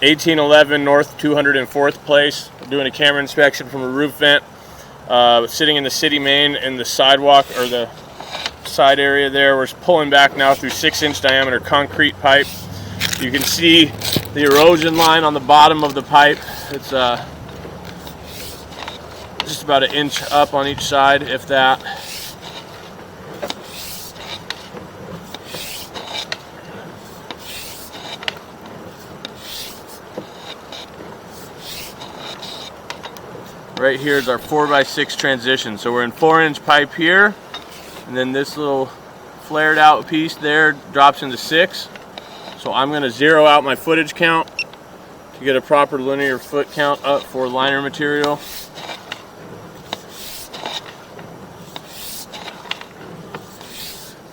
1811 North 204th place. I'm doing a camera inspection from a roof vent. Sitting in the city main in the sidewalk, or the side area there. We're pulling back now through 6-inch diameter concrete pipe. You can see the erosion line on the bottom of the pipe. It's just about an inch up on each side, if that. Right here is our 4x6 transition. So we're in 4-inch pipe here, and then this little flared out piece there drops into 6. So I'm going to zero out my footage count to get a proper linear foot count up for liner material.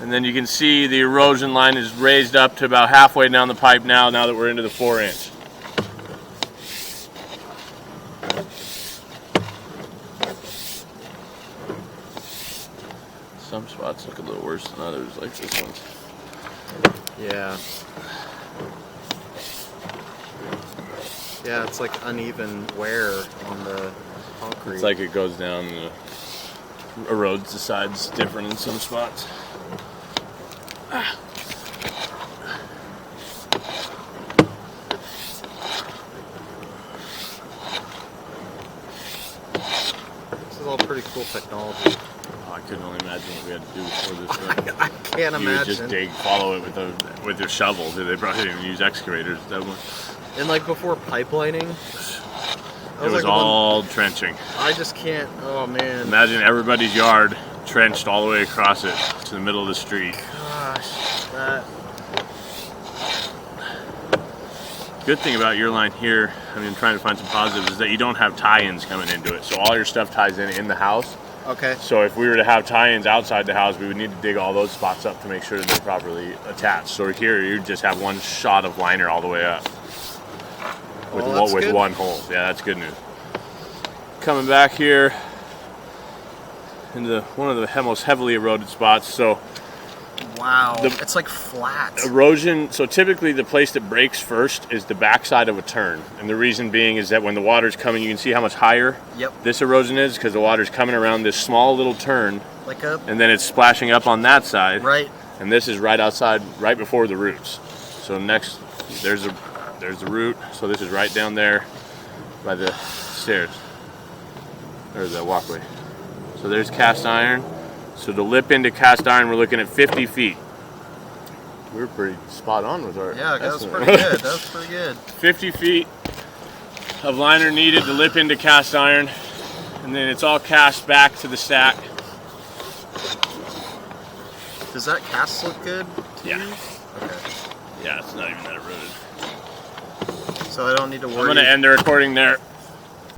And then you can see the erosion line is raised up to about halfway down the pipe now that we're into the 4-inch. Some spots look a little worse than others, like this one. Yeah. Yeah, it's like uneven wear on the concrete. It's like it goes down and erodes the sides different in some spots. This is all pretty cool technology. I couldn't only imagine what we had to do before this thing. I can't imagine. You would just dig, follow it with your shovel. They probably didn't even use excavators. And like before pipelining, it was all trenching. I just can't. Oh man! Imagine everybody's yard trenched all the way across it to the middle of the street. Gosh, that. Good thing about your line here, I mean, I'm trying to find some positives, is that you don't have tie-ins coming into it. So all your stuff ties in the house. Okay. So if we were to have tie-ins outside the house, we would need to dig all those spots up to make sure that they're properly attached. So here, you just have one shot of liner all the way up with one hole. Yeah, that's good news. Coming back here into one of the most heavily eroded spots. So wow, it's like flat. Erosion, so typically the place that breaks first is the backside of a turn. And the reason being is that when the water's coming, you can see how much higher this erosion is, because the water's coming around this small little turn. Like up. And then it's splashing up on that side. Right. And this is right outside, right before the roots. So next, there's the root. So this is right down there by the stairs, or the walkway. So there's cast iron. So to lip into cast iron, we're looking at 50 feet. We're pretty spot on with our Yeah, that was estimate. pretty good. That was pretty good. 50 feet of liner needed to lip into cast iron, and then it's all cast back to the stack. Does that cast look good to Yeah. you? Okay. Yeah, it's not even that eroded. So I don't need to worry. I'm going to end the recording there.